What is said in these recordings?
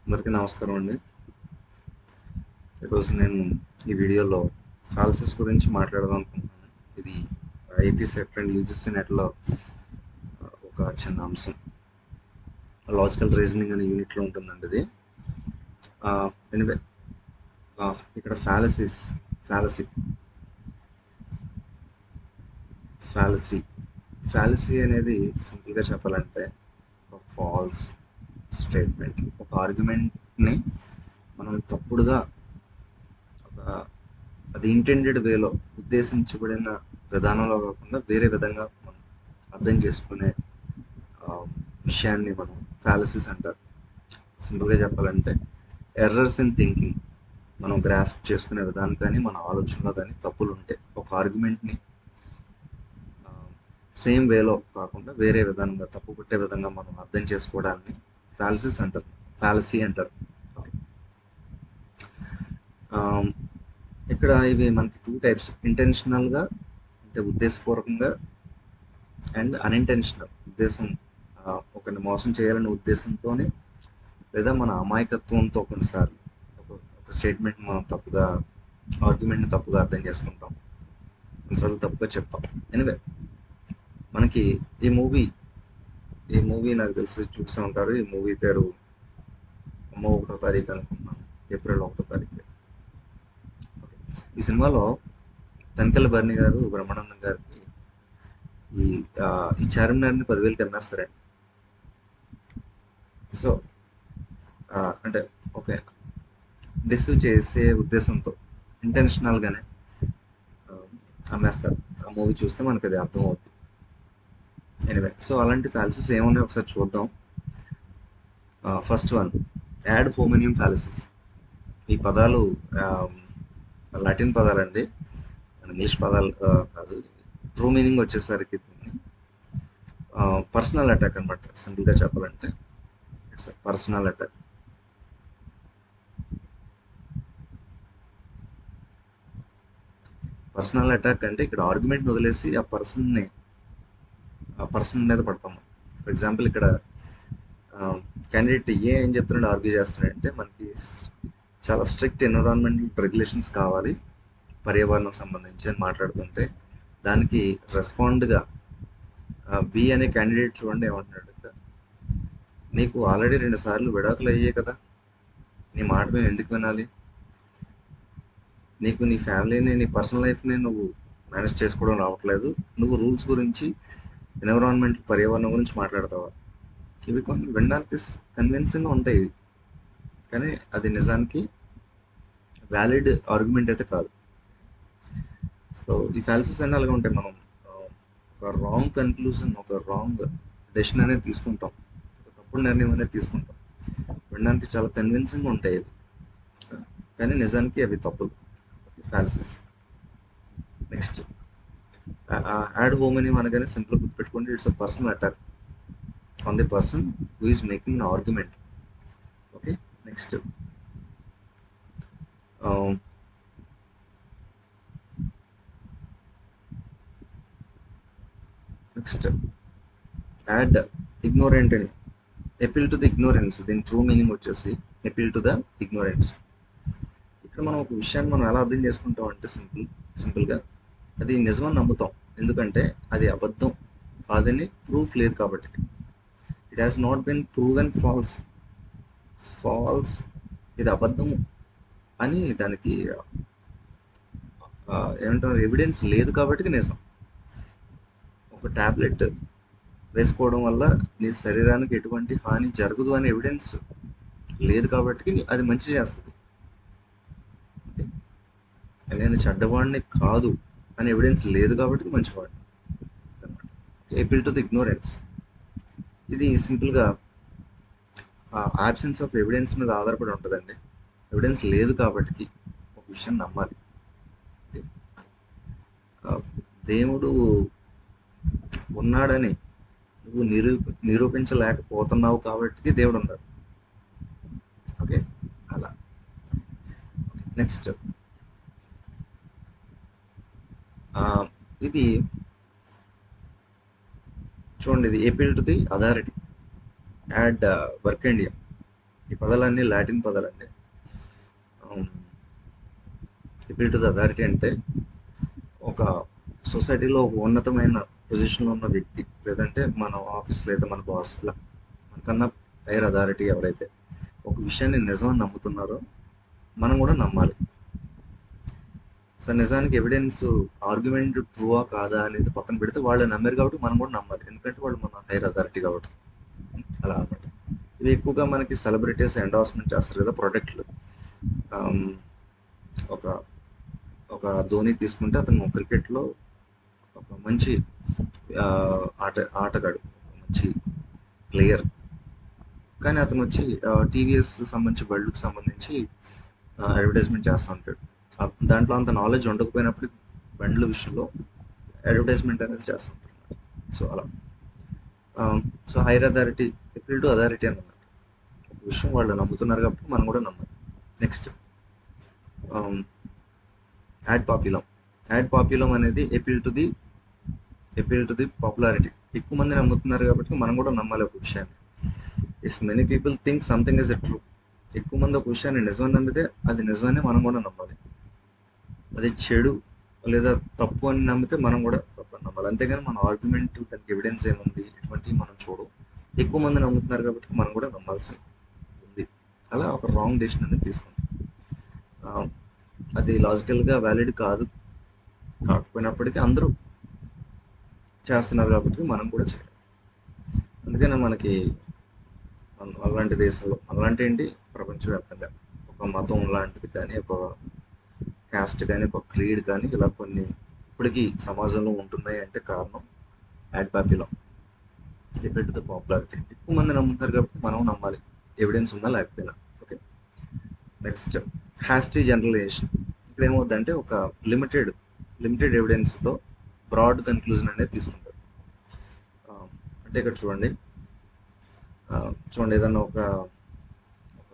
అందరికీ నమస్కారం అండి. ఈరోజు నేను ఈ వీడియోలో ఫాల్సెస్ గురించి మాట్లాడదాం అనుకుంటున్నాను. ఇది ఏపీ సెట్ అండ్ యూజీసీ నెట్లో ఒక చిన్న అంశం. లాజికల్ రీజనింగ్ అనే యూనిట్లో ఉంటుందండి ఇది. ఎనివే ఇక్కడ ఫ్యాలసీ ఫ్యాలసీ అనేది సింపుల్గా చెప్పాలంటే ఒక ఫాల్స్ స్టేట్మెంట్, ఒక ఆర్గ్యుమెంట్ని మనం తప్పుడుగా అది ఇంటెండెడ్ వేలో ఉద్దేశించబడిన విధానంలో కాకుండా వేరే విధంగా మనం అర్థం చేసుకునే విషయాన్ని మనం ఫ్యాలసీస్ అంటారు. సింపుల్గా చెప్పాలంటే ఎర్రర్స్ ఇన్ థింకింగ్, మనం గ్రాస్ప్ చేసుకునే విధానం కానీ మన ఆలోచనలో కానీ తప్పులు ఉంటే ఒక ఆర్గ్యుమెంట్ని సేమ్ వేలో కాకుండా వేరే విధానంగా తప్పు పట్టే విధంగా మనం అర్థం చేసుకోవడాన్ని ఫ్యాలసీ అంటారు. ఇక్కడ ఇవి మనకి 2 టైప్స్: ఇంటెన్షనల్గా అంటే ఉద్దేశపూర్వకంగా, అండ్ అన్ఇంటెన్షనల్ ఉద్దేశం, ఒకరిని మోసం చేయాలనే ఉద్దేశంతోనే లేదా మన అమాయకత్వంతో కొన్నిసార్లు ఒక స్టేట్మెంట్ మనం ఆర్గ్యుమెంట్ని తప్పుగా అర్థం చేసుకుంటాం, కొన్నిసార్లు తప్పుగా చెప్తాం. ఎనివే మనకి ఈ మూవీ నాకు తెలిసి చూసే ఉంటారు. ఈ మూవీ పేరు అమ్మ 1వ తారీఖు అనుకుంటున్నాను, ఏప్రిల్ 1వ తారీఖు. ఈ సినిమాలో తనికెళ్ళ భరణి గారు బ్రహ్మానందం గారికి ఈ చార్మినార్ని 10,000కి అమ్మేస్తారండి. సో అంటే ఓకే, డిసీవ్ చేసే ఉద్దేశంతో ఇంటెన్షనల్గానే అమ్మేస్తారు. ఆ మూవీ చూస్తే మనకు అది అర్థమవుతుంది. ఎనివే, సో అలాంటి ఫ్యాలసీస్ ఏమున్నాయో ఒకసారి చూద్దాం. First one, ad hominem fallacies. ఈ పదాలు లాటిన్ పదాలండి, ఇంగ్లీష్ పదాలు కాదు. ట్రూ మీనింగ్ వచ్చేసరికి పర్సనల్ అటాక్ అనమాట. సింపుల్గా చెప్పాలంటే it's personal attack. Personal attack అంటే ఇక్కడ ఆర్గ్యుమెంట్ని వదిలేసి ఆ పర్సన్ మీద పడతాము. ఫర్ ఎగ్జాంపుల్ ఇక్కడ క్యాండిడేట్ ఏం చెప్తున్నాడు, ఆర్గ్యూ చేస్తున్నాడంటే మనకి చాలా స్ట్రిక్ట్ ఎన్విరాన్మెంటల్ రెగ్యులేషన్స్ కావాలి పర్యావరణం సంబంధించి అని మాట్లాడుతుంటే, దానికి రెస్పాండ్గా బి అనే క్యాండిడేట్ చూడండి ఏమంటున్నాడు, నీకు ఆల్రెడీ 2 సార్లు విడాకులు అయ్యాయి కదా, నీ మాట మేము ఎందుకు వినాలి, నీకు నీ ఫ్యామిలీని నీ పర్సనల్ లైఫ్ని నువ్వు మేనేజ్ చేసుకోవడం రావట్లేదు, నువ్వు రూల్స్ గురించి ఎన్విరాన్మెంట్ పర్యావరణం గురించి మాట్లాడతావా. ఇవి కొన్ని వినడానికి కన్విన్సింగ్గా ఉంటాయి, కానీ అది నిజానికి వ్యాలిడ్ ఆర్గ్యుమెంట్ అయితే కాదు. సో ఈ ఫ్యాలసీస్ అన్నీ అలాగే ఉంటాయి. మనం ఒక రాంగ్ కన్క్లూజన్, ఒక రాంగ్ డెసిషన్ అనేది తీసుకుంటాం, ఒక తప్పుడు నిర్ణయం అనేది తీసుకుంటాం. వినడానికి చాలా కన్విన్సింగ్గా ఉంటాయి అవి, కానీ నిజానికి అవి తప్పులు, ఫ్యాలసీస్. నెక్స్ట్, యాడ్ హోమినియం అనగానే సింపుల్ గుర్తుపెట్టుకోండి, it's a personal attack on the person who is making an argument. Okay, next add ignorant అని, అపీల్ టు ది ఇగ్నోరెన్స్. దీని ట్రూ మీనింగ్ వచ్చేసి అపీల్ టు ద ఇగ్నోరెన్స్. ఇక్కడ మనం ఒక విషయాన్ని మనం ఎలా అర్థం చేసుకుంటాం అంటే సింపుల్గా అది నిజమని నమ్ముతాం, ఎందుకంటే అది అబద్ధం కాదని ప్రూఫ్ లేదు కాబట్టి. It has not been proven false, ఇది అబద్ధం అని దానికి ఏమంటారు, ఎవిడెన్స్ లేదు కాబట్టి నిజం. ఒక టాబ్లెట్ వేసుకోవడం వల్ల నీ శరీరానికి ఎటువంటి హాని జరగదు అనే ఎవిడెన్స్ లేదు కాబట్టి అది మంచి చేస్తుంది. నేను చెడ్డవాడిని కాదు అనే ఎవిడెన్స్ లేదు కాబట్టి మంచివాడిని అనమాట. అపీల్ టు ది ఇగ్నోరెన్స్, ఇది సింపుల్గా ఆబ్సెన్స్ ఆఫ్ ఎవిడెన్స్ మీద ఆధారపడి ఉంటుందండి. ఎవిడెన్స్ లేదు కాబట్టి ఒక విషయం నమ్మాలి. దేవుడు ఉన్నాడని నువ్వు నిరూపించలేకపోతున్నావు కాబట్టి దేవుడు ఉన్నాడు. ఓకే, అలా. నెక్స్ట్, ఇది చూడండి, ఇది appeal to the authority. Ad verecundiam పదాలన్నీ లాటిన్ పదాలండి. ఎపిల్ టు ద అథారిటీ అంటే ఒక సొసైటీలో ఒక ఉన్నతమైన పొజిషన్లో ఉన్న వ్యక్తి, లేదంటే మన ఆఫీస్ లేదా మన బాస్, ఇలా మనకన్నా హైయర్ అథారిటీ ఎవరైతే ఒక విషయాన్ని నిజం అని నమ్ముతున్నారో మనం కూడా నమ్మాలి. సో నిజానికి ఎవిడెన్స్, ఆర్గ్యుమెంట్ ట్రూవా కాదా అనేది పక్కన పెడితే వాళ్ళు నమ్మారు కాబట్టి మనం కూడా నమ్మాలి, ఎందుకంటే వాళ్ళు మన హైయర్ అథారిటీ కాబట్టి. అలా అనమాట. ఇవి ఎక్కువగా మనకి సెలబ్రిటీస్ ఎండార్స్మెంట్ చేస్తారు కదా ప్రోడక్ట్లు. ఒక ఒక ధోని తీసుకుంటే అతను క్రికెట్లో ఒక మంచి ఆటగాడు, మంచి ప్లేయర్. కానీ అతను వచ్చి టీవీఎస్ సంబంధించి బళ్ళకి సంబంధించి అడ్వర్టైజ్మెంట్ చేస్తూ ఉంటాడు. దాంట్లో అంత నాలెడ్జ్ ఉండకపోయినప్పుడు బండ్ల విషయంలో అడ్వర్టైజ్మెంట్ అనేది చేస్తూ ఉంటాడు. సో అలా so higher authority appeal to authority అన్నమాట. ఒక విషయం వాళ్ళు నమ్ముతున్నారు కాబట్టి మనం కూడా నమ్మాలి. Next ad populum. Ad populum అనేది ఎపిల్ టు ది పాపులారిటీ. ఎక్కువ మంది నమ్ముతున్నారు కాబట్టి మనం కూడా నమ్మాలి ఒక విషయాన్ని. If many people think something is a true, ఎక్కువ మంది ఒక విషయాన్ని నిజమని నమ్మితే అది నిజమని మనం కూడా నమ్మాలి. అది చెడు లేదా తప్పు అని నమ్మితే మనం కూడా తప్పు అని నమ్మాలి. అంతేగాని మన ఆర్గ్యుమెంట్ దానికి ఎవిడెన్స్ ఏముంది ఇటువంటివి మనం చూడం. ఎక్కువ మంది నమ్ముతున్నారు కాబట్టి మనం కూడా నమ్మాల్సి ఉంది. అలా ఒక రాంగ్ డెసిషన్ అనేది తీసుకుంటాం. అది లాజికల్గా వ్యాలిడ్ కాకపోయినప్పటికీ అందరూ చేస్తున్నారు కాబట్టి మనం కూడా చేయాలి. అందుకనే మనకి అలాంటి దేశంలో, అలాంటి ఏంటి ప్రపంచవ్యాప్తంగా ఒక మతం లాంటిది కానీ, ఒక క్యాస్ట్ కానీ, ఒక క్రీడ్ కానీ, ఇలా కొన్ని ఇప్పటికీ సమాజంలో ఉంటున్నాయి అంటే కారణం ad populum, appeal to the popularity. ఎక్కువ మంది నమ్ముతారు కాబట్టి మనం నమ్మాలి, ఎవిడెన్స్ ఉన్నా లేకపోయినా. ఓకే. Next hasty generalisation. ఇక్కడ ఏమవుతుందంటే ఒక లిమిటెడ్ ఎవిడెన్స్తో బ్రాడ్ కన్క్లూజన్ అనేది తీసుకుంటారు. అంటే ఇక్కడ చూడండి, ఏదన్నా ఒక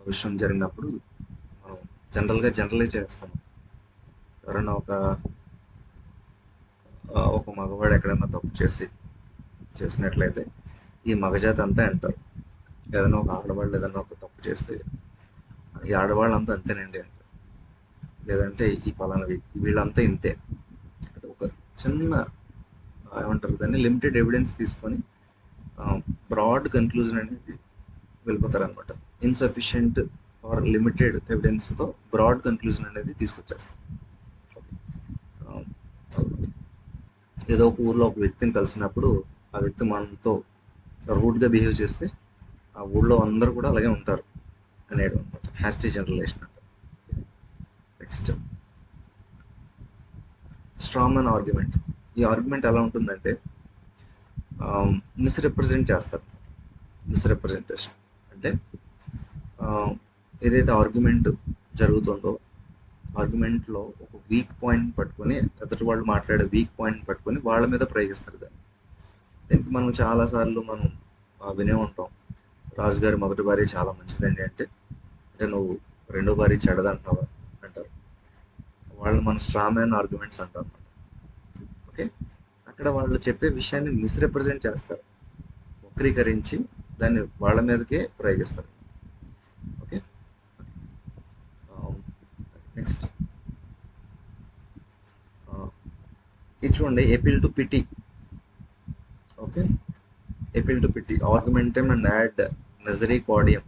విషయం జరిగినప్పుడు మనం జనరల్గా జనరలైజ్ చేస్తాం. ఎవరైనా ఒక మగవాడు ఎక్కడైనా తప్పు చేసినట్లయితే ఈ మగజాతి అంతా అంటారు. ఏదైనా ఒక ఆడవాళ్ళు ఏదైనా ఒక తప్పు చేస్తే ఈ ఆడవాళ్ళంతా అంతేనండి అంటారు. లేదంటే ఈ పలానా వ్యక్తి వీళ్ళంతా ఇంతే. అంటే ఒక చిన్న ఏమంటారు దాన్ని, లిమిటెడ్ ఎవిడెన్స్ తీసుకొని బ్రాడ్ కన్క్లూజన్ అనేది వెళ్ళిపోతారు అనమాట. ఇన్సఫిషియెంట్ ఆర్ లిమిటెడ్ ఎవిడెన్స్తో బ్రాడ్ కన్క్లూజన్ అనేది తీసుకొచ్చేస్తాం. ఏదో ఒక ఊర్లో ఒక వ్యక్తిని కలిసినప్పుడు ఆ వ్యక్తి మనతో రూడ్గా బిహేవ్ చేస్తే ఆ ఊళ్ళో అందరూ కూడా అలాగే ఉంటారు అనేది అనమాట హ్యాస్టీ జనరలైజేషన్ అంటే. Next strong argument. ఈ ఆర్గ్యుమెంట్ ఎలా ఉంటుందంటే మిస్రిప్రజెంట్ చేస్తారు. మిస్రిప్రజెంటేషన్ అంటే ఏదైతే ఆర్గ్యుమెంట్ జరుగుతుందో ఆర్గ్యుమెంట్లో ఒక వీక్ పాయింట్ పట్టుకొని, ఎదుటి వాళ్ళు మాట్లాడే వీక్ పాయింట్ పట్టుకొని వాళ్ళ మీద ప్రయోగిస్తారు దాన్ని. దీనికి మనం చాలాసార్లు మనం వినే ఉంటాం, రాజుగారి మొదటి భార్య చాలా మంచిదండి అంటే నువ్వు రెండో భార్య చెడదంటున్నావా అంటారు. వాళ్ళు మన స్ట్రాంగ్ మ్యాన్ ఆర్గ్యుమెంట్స్ అంటారు. ఓకే. అక్కడ వాళ్ళు చెప్పే విషయాన్ని మిస్రిప్రజెంట్ చేస్తారు, వక్రీకరించి దాన్ని వాళ్ళ మీదకే ప్రయోగిస్తారు. ఓకే. నెక్స్ట్ ఇది చూడండి, appeal to pity. Okay. Appeal to pity, argumentum and ad misericordiam.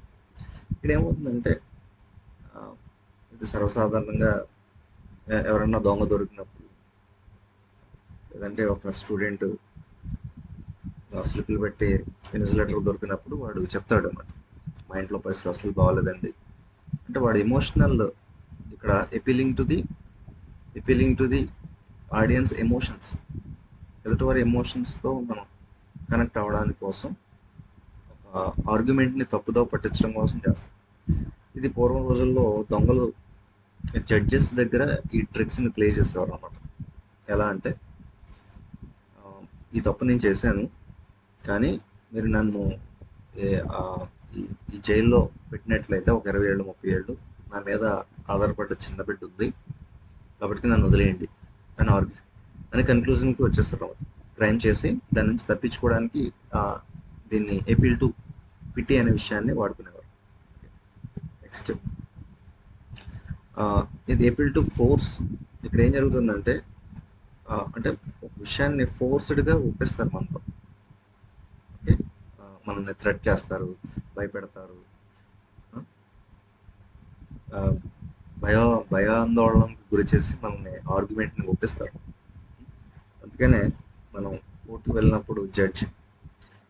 ఇక్కడ ఏమవుతుందంటే ఇది సర్వసాధారణంగా ఎవరన్నా దొంగ దొరికినప్పుడు, లేదంటే ఒక స్టూడెంట్ స్లిప్లు పెట్టి ఇన్విజిలేటర్ దొరికినప్పుడు వాడు చెప్తాడు అన్నమాట, మా ఇంట్లో పరిస్థితి అసలు బాగోలేదండి అంటే వాడు ఎమోషనల్, ఇక్కడ appealing to the audience emotions, ఎదుటివారి ఎమోషన్స్తో మనం కనెక్ట్ అవ్వడానికి కోసం ఒక ఆర్గ్యుమెంట్ని తప్పుదో పట్టించడం కోసం చేస్తాం. ఇది పూర్వం రోజుల్లో దొంగలు జడ్జెస్ దగ్గర ఈ ట్రిక్స్ని ప్లే చేసేవారు అన్నమాట. ఎలా అంటే ఈ తప్పు నేను చేశాను, కానీ మీరు నన్ను ఈ జైల్లో పెట్టినట్లయితే ఒక 20 ఏళ్ళు 30 ఏళ్ళు నా మీద ఆధారపడ్డ చిన్న బిడ్డ ఉంది కాబట్టి నన్ను వదిలేయండి అని కన్క్లూజన్కి వచ్చేస్తారు. క్రైమ్ చేసి దాని నుంచి తప్పించుకోవడానికి దీన్ని ఎపీల్ టు పిటీ అనే విషయాన్ని వాడుకునేవారు. నెక్స్ట్ ఇది ఏబుల్ టు ఫోర్స్. ఇక్కడ ఏం జరుగుతుందంటే అంటే ఒక విషయాన్ని ఫోర్స్డ్గా ఒప్పిస్తారు మనతో. ఓకే, మనల్ని థ్రెట్ చేస్తారు, భయపెడతారు, ఆ, భయ భయాందోళనకు గురి చేసి మనల్ని ఆర్గ్యుమెంట్ని ఒప్పిస్తారు. అందుకనే మనం కోర్టుకు వెళ్ళినప్పుడు జడ్జ్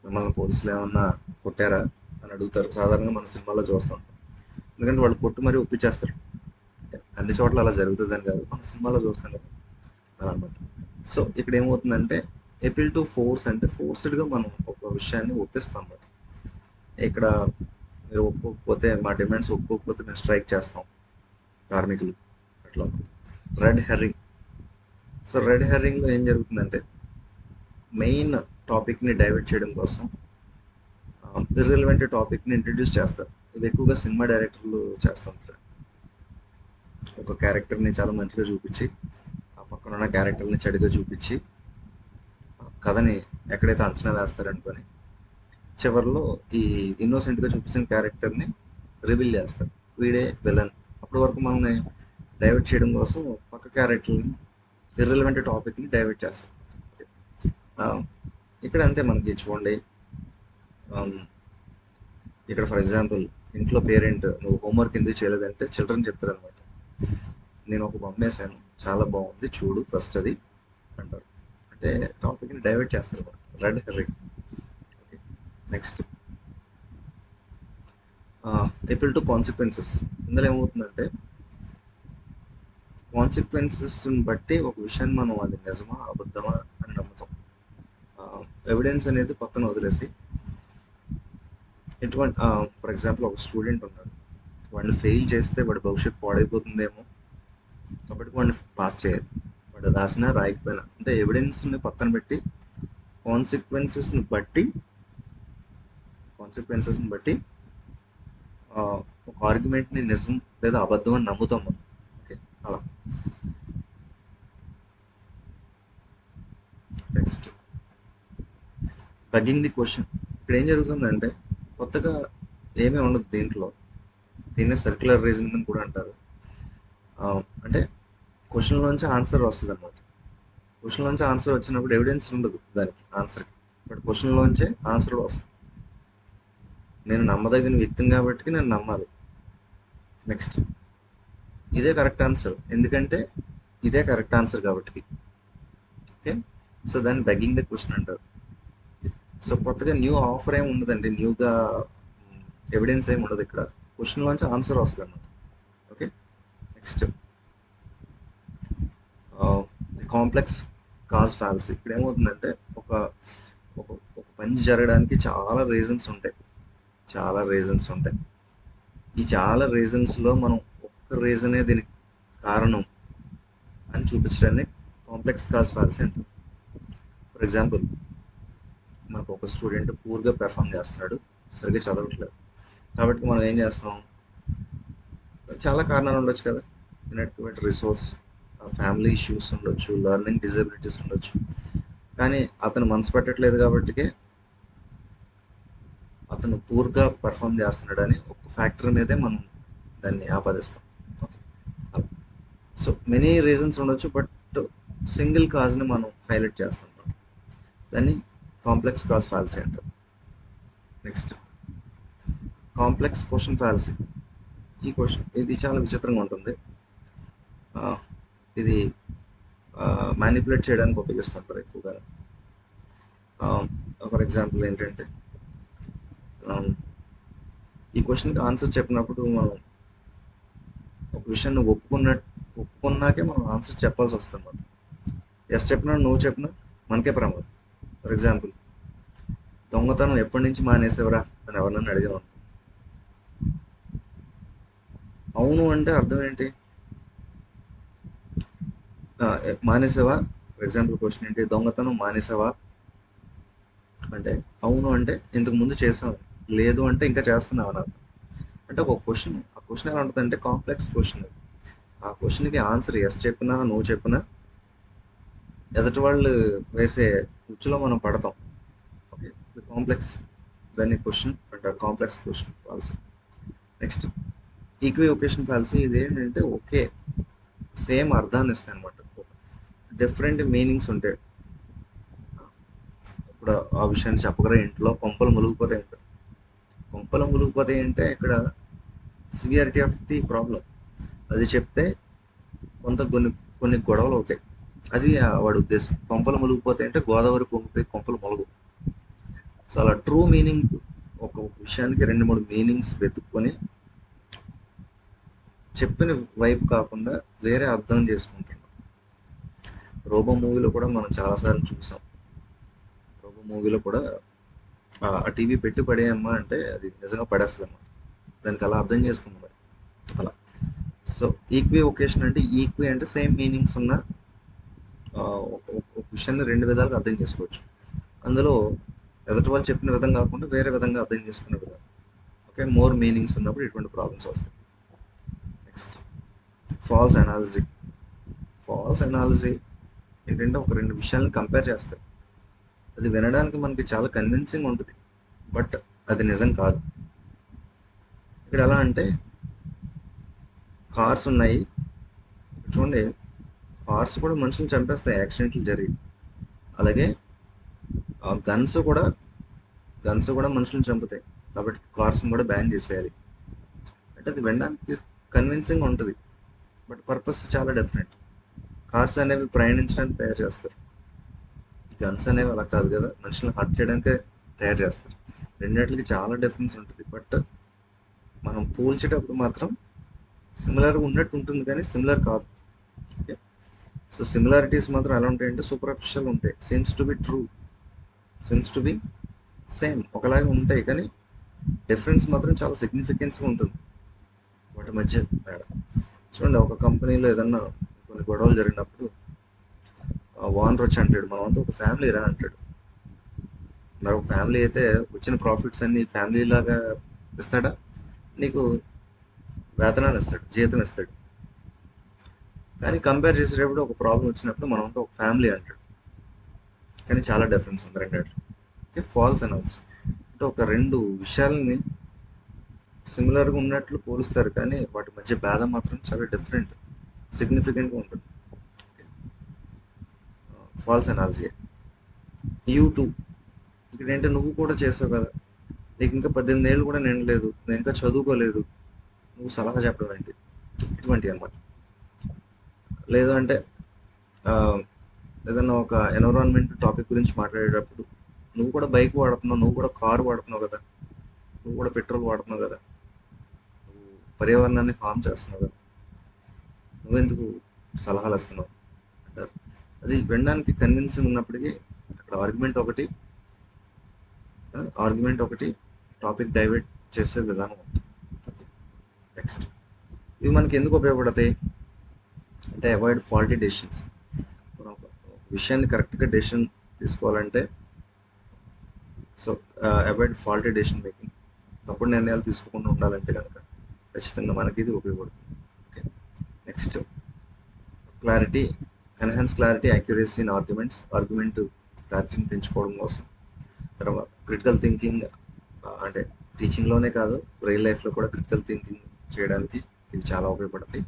మిమ్మల్ని పోలీసులు ఏమన్నా కొట్టారా అని అడుగుతారు. సాధారణంగా మన సినిమాలో చూస్తాం. ఎందుకంటే వాళ్ళు కొట్టు మరీ ఒప్పించేస్తారు. అన్ని చోట్ల అలా జరుగుతుందని కాదు, మన సినిమాలో చూస్తాం కదా అలా అనమాట. సో ఇక్కడ ఏమవుతుందంటే ఎపిల్ టు ఫోర్స్ అంటే ఫోర్స్డ్గా మనం ఒక విషయాన్ని ఒప్పిస్తాం అన్నమాట. ఇక్కడ మీరు ఒప్పుకోకపోతే, మా డిమాండ్స్ ఒప్పుకోకపోతే మేము స్ట్రైక్ చేస్తాం కార్మికులు అట్లా. Red herring. సో రెడ్ హెర్రింగ్లో ఏం జరుగుతుందంటే మెయిన్ టాపిక్ని డైవర్ట్ చేయడం కోసం ఇర్రెలవెంట్ టాపిక్ని ఇంట్రడ్యూస్ చేస్తారు. ఇది ఎక్కువగా సినిమా డైరెక్టర్లు చేస్తుంటారు. ఒక క్యారెక్టర్ని చాలా మంచిగా చూపించి ఆ పక్కన ఉన్న క్యారెక్టర్ని చెడుగా చూపించి కథని ఎక్కడైతే అంచనా వేస్తారనుకొని చివరిలో ఈ ఇన్నోసెంట్గా చూపించిన క్యారెక్టర్ని రివీల్ చేస్తారు, వీడే విలన్. అప్పటి వరకు మనల్ని డైవర్ట్ చేయడం కోసం పక్క క్యారెక్టర్ని, ఇర్రెలవెంట్ టాపిక్ని డైవర్ట్ చేస్తారు. ఇక్కడ అంతే మనకి చూడండి. ఇక్కడ ఫర్ ఎగ్జాంపుల్ ఇంట్లో పేరెంట్ నువ్వు హోంవర్క్ ఎందుకు చేయలేదంటే చిల్డ్రన్ చెప్తారు అనమాట, నేను ఒక బొమ్మ వేసాను చాలా బాగుంది చూడు ఫస్ట్ అది అంటారు. అంటే టాపిక్ని డైవర్ట్ చేస్తారు అనమాట. Red herring. Okay, next appeal to consequences. ఇందులో ఏమవుతుందంటే కాన్సిక్వెన్సెస్ని బట్టి ఒక విషయాన్ని మనం అది నిజమా అబద్ధమా అని నమ్ముతాం. ఎవిడెన్స్ అనేది పక్కన వదిలేసి ఎటువంటి ఫర్ ఎగ్జాంపుల్ ఒక స్టూడెంట్ ఉన్నాడు, వాడిని ఫెయిల్ చేస్తే వాడి భవిష్యత్తు పాడైపోతుందేమో కాబట్టి వాడిని పాస్ చేయాలి, వాడు రాసినా రాయకపోయినా. అంటే ఎవిడెన్స్ని పక్కన పెట్టి కాన్సిక్వెన్సెస్ని బట్టి ఒక ఆర్గ్యుమెంట్ని నిజం లేదా అబద్ధం అని నమ్ముతాం మనం. ఓకే, అలా. Next bugging the question. ఇక్కడ ఏం జరుగుతుందంటే కొత్తగా ఏమీ ఉండదు దీంట్లో. దీన్నే సర్క్యులర్ రీజనింగ్ అని కూడా అంటారు. అంటే క్వశ్చన్లోంచి ఆన్సర్ వస్తుంది అనమాట. క్వశ్చన్లోంచి ఆన్సర్ వచ్చినప్పుడు ఎవిడెన్స్ ఉండదు దానికి ఆన్సర్కి, బట్ క్వశ్చన్లోంచే ఆన్సర్ వస్తుంది. నేను నమ్మదగిన వ్యక్తిని కాబట్టి నేను నమ్మాలి. నెక్స్ట్ ఇదే కరెక్ట్ ఆన్సర్, ఎందుకంటే ఇదే కరెక్ట్ ఆన్సర్ కాబట్టి. ఓకే, సో దాన్ని బగ్గింగ్ ద క్వశ్చన్ అంటారు. సో కొత్తగా న్యూ ఆఫర్ ఏమి ఉండదండి, న్యూగా ఎవిడెన్స్ ఏమి ఉండదు. ఇక్కడ క్వశ్చన్లోంచి ఆన్సర్ వస్తుంది అన్నమాట. Okay, next complex cause fallacy. ఇక్కడ ఏమవుతుందంటే ఒక ఒక ఒక పని జరగడానికి చాలా రీజన్స్ ఉంటాయి. ఈ చాలా రీజన్స్లో మనం ఒక్క రీజనే దీనికి కారణం అని చూపించడాన్ని కాంప్లెక్స్ కాజ్ ఫ్యాలసీ అంటారు. ఫర్ ఎగ్జాంపుల్ మనకు ఒక స్టూడెంట్ పూర్గా పెర్ఫామ్ చేస్తున్నాడు, సరిగ్గా చదవట్లేదు. కాబట్టి మనం ఏం చేస్తాం, చాలా కారణాలు ఉండొచ్చు కదా, ఇన్అడిక్వేట్ రిసోర్స్, ఫ్యామిలీ ఇష్యూస్ ఉండొచ్చు, లెర్నింగ్ డిజబిలిటీస్ ఉండొచ్చు. కానీ అతను మనసు పెట్టట్లేదు కాబట్టి అతను పూర్గా పర్ఫామ్ చేస్తున్నాడని ఒక ఫ్యాక్టర్ మీదే మనం దాన్ని ఆపాదిస్తాం. ఓకే, సో మెనీ రీజన్స్ ఉండొచ్చు, బట్ సింగిల్ కాజ్ని మనం హైలైట్ చేస్తాం. దాన్ని కాంప్లెక్స్ కాజ్ ఫ్యాలసీ అంటారు. Next complex question fallacy. ఈ క్వశ్చన్ ఇది చాలా విచిత్రంగా ఉంటుంది. ఇది మ్యానిపులేట్ చేయడానికి ఉపయోగిస్తుంటారు ఎక్కువగా. ఫర్ ఎగ్జాంపుల్ ఏంటంటే ఈ క్వశ్చన్కి ఆన్సర్ చెప్పినప్పుడు మనం ఒక విషయాన్ని ఒప్పుకున్నాకే మనం ఆన్సర్ చెప్పాల్సి వస్తుంది మనం. ఎస్ చెప్పినా నువ్వు చెప్పినా మనకే ప్రమాదం. ఫర్ ఎగ్జాంపుల్ దొంగతనం ఎప్పటి నుంచి మానేసేవరా అని ఎవరినైనా అడిగాం. అవును అంటే అర్థం ఏంటి, మానేసావా. ఫర్ ఎగ్జాంపుల్ క్వశ్చన్ ఏంటి, దొంగతనం మానేసావా అంటే అవును అంటే ఇంతకు ముందు చేసావు, లేదు అంటే ఇంకా చేస్తున్నావు అని అర్థం. అంటే ఒక క్వశ్చన్, ఆ క్వశ్చన్ ఎలా ఉంటుంది అంటే కాంప్లెక్స్ క్వశ్చన్. ఆ క్వశ్చన్కి ఆన్సర్ ఎస్ చెప్పినా నువ్వు చెప్పినా ఎదుటి వాళ్ళు వేసే ఉచ్చులో మనం పడతాం. ఓకే, కాంప్లెక్స్, దాన్ని క్వశ్చన్ అంటారు, complex question fallacy. Next equivocation fallacy ఇది ఏంటంటే ఒకే సేమ్ అర్థాన్ని ఇస్తాయి అనమాట. డిఫరెంట్ మీనింగ్స్ ఉంటాయి. ఇప్పుడు ఆ విషయాన్ని చెప్పగలరా, ఇంట్లో కొంపలు మునిగిపోతాయి అంటారు. కొంపలు మునిగిపోతాయి అంటే ఇక్కడ సివియారిటీ ఆఫ్ ది ప్రాబ్లం అది చెప్తే కొన్ని కొన్ని గొడవలు అవుతాయి. అది వాడి ఉద్దేశం. కొంపలు మునిగిపోతాయి అంటే గోదావరి పొంగిపోయి కొంపలు మొలగు. సో అలా ట్రూ మీనింగ్, ఒక విషయానికి 2-3 మీనింగ్స్ వెతుక్కొని చెప్పిన వైపు కాకుండా వేరే అర్థం చేసుకుంటున్నాం. రోబో మూవీలో కూడా మనం చాలాసార్లు చూసాం. రోబో మూవీలో కూడా ఆ టీవీ పెట్టి పడేయమ్మా అంటే అది నిజంగా పడేస్తుంది అన్నమాట. దానికి అలా అర్థం చేసుకుంది మరి అలా. సో ఈక్వి ఒకేషన్ అంటే ఈక్వి అంటే సేమ్ మీనింగ్స్ ఉన్న ఒక విషయాన్ని 2 విధాలుగా అర్థం చేసుకోవచ్చు. అందులో ఎదుటి వాళ్ళు చెప్పిన విధం కాకుండా వేరే విధంగా అర్థం చేసుకునే విధానం. ఓకే, మోర్ మీనింగ్స్ ఉన్నప్పుడు ఇటువంటి ప్రాబ్లమ్స్ వస్తాయి. Next false analogy. False analogy ఏంటంటే ఒక 2 విషయాలను కంపేర్ చేస్తారు. అది వినడానికి మనకి చాలా కన్విన్సింగ్ ఉంటుంది, బట్ అది నిజం కాదు. ఇక్కడ ఎలా అంటే కార్స్ ఉన్నాయి చూడండి, కార్స్ కూడా మనుషులను చంపేస్తాయి యాక్సిడెంట్లు జరిగి. అలాగే గన్స్ కూడా మనుషులను చంపుతాయి. కాబట్టి కార్స్ని కూడా బ్యాన్ చేసేయాలి అంటే అది వినడానికి కన్విన్సింగ్ ఉంటుంది, బట్ పర్పస్ చాలా డిఫరెంట్. కార్స్ అనేవి ప్రయాణించడానికి తయారు చేస్తారు, గన్స్ అనేవి అలా కాదు కదా, మనుషులను హర్ట్ చేయడానికే తయారు చేస్తారు. రెండింటికి చాలా డిఫరెన్స్ ఉంటుంది, బట్ మనం పోల్చేటప్పుడు మాత్రం సిమిలర్గా ఉన్నట్టు ఉంటుంది కానీ సిమిలర్ కాదు. ఓకే, సో సిమిలారిటీస్ మాత్రం ఎలా ఉంటాయంటే సూపర్ఫిషియల్ ఉంటాయి. Seems to be true, seems to be same, ఒకలాగా ఉంటాయి కానీ డిఫరెన్స్ మాత్రం చాలా సిగ్నిఫికెన్స్గా ఉంటుంది వాటి మధ్య తేడా. చూడండి, ఒక కంపెనీలో ఏదన్నా కొన్ని గొడవలు జరిగినప్పుడు ఓనర్ వచ్చి అంటాడు, మనమంతా ఒక ఫ్యామిలీ రా అంటాడు. మరి ఒక ఫ్యామిలీ అయితే వచ్చిన ప్రాఫిట్స్ అన్ని ఫ్యామిలీ లాగా ఇస్తాడా? నీకు వేతనాలు ఇస్తాడు, జీతం ఇస్తాడు. కానీ కంపేర్ చేసేటప్పుడు ఒక ప్రాబ్లం వచ్చినప్పుడు మనమంతా ఒక ఫ్యామిలీ అంటాడు. కానీ చాలా డిఫరెన్స్ ఉంది రెండింటిలో. ఓకే, ఫాల్స్ అనాలిసిస్ అంటే ఒక 2 విషయాలని సిమిలర్గా ఉన్నట్లు పోలుస్తారు కానీ వాటి మధ్య భేదం మాత్రం చాలా డిఫరెంట్, సిగ్నిఫికెంట్గా ఉంటుంది. Falls analogy. యూ ఇక్కడ ఏంటంటే నువ్వు కూడా చేసావు కదా, నీకు ఇంకా 18 ఏళ్ళు కూడా నిండలేదు, నువ్వు ఇంకా చదువుకోలేదు, నువ్వు సలహా చెప్పడం ఏంటి, ఇటువంటి అనమాట. లేదు అంటే ఏదన్నా ఒక ఎన్విరాన్మెంట్ టాపిక్ గురించి మాట్లాడేటప్పుడు నువ్వు కూడా బైక్ వాడుతున్నావు, నువ్వు కూడా కారు వాడుతున్నావు కదా, నువ్వు కూడా పెట్రోల్ వాడుతున్నావు కదా, నువ్వు పర్యావరణాన్ని హార్మ్ చేస్తున్నావు కదా, నువ్వెందుకు సలహాలు ఇస్తున్నావు అంటారు. అది వినడానికి కన్విన్సింగ్ ఉన్నప్పటికీ అక్కడ ఆర్గ్యుమెంట్ ఒకటి టాపిక్ డైవర్ట్ చేసే విధానం ఉంటుంది. నెక్స్ట్, ఇవి మనకి ఎందుకు ఉపయోగపడతాయి అంటే అవాయిడ్ ఫాల్టీ డెసిషన్స్. మనం ఒక విషయాన్ని కరెక్ట్గా డెసిషన్ తీసుకోవాలంటే so avoid faulty decision making, తప్పుడు నిర్ణయాలు తీసుకోకుండా ఉండాలంటే కనుక ఖచ్చితంగా మనకి ఇది ఉపయోగపడుతుంది. Okay, next clarity, enhance clarity accuracy in argument క్లారిటీని పెంచుకోవడం కోసం. తర్వాత క్రిటికల్ థింకింగ్, అంటే టీచింగ్లోనే కాదు రియల్ లైఫ్లో కూడా క్రిటికల్ థింకింగ్ చేయడానికి ఇవి చాలా ఉపయోగపడతాయి.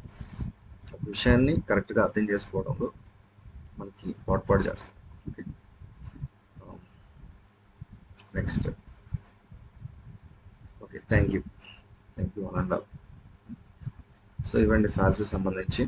ఒక విషయాన్ని కరెక్ట్గా అర్థం చేసుకోవడంలో మనకి తోడ్పాటు చేస్తాయి. Okay, next. Okay, thank you అనండా. సో ఇవండి ఫ్యాల్సీ సంబంధించి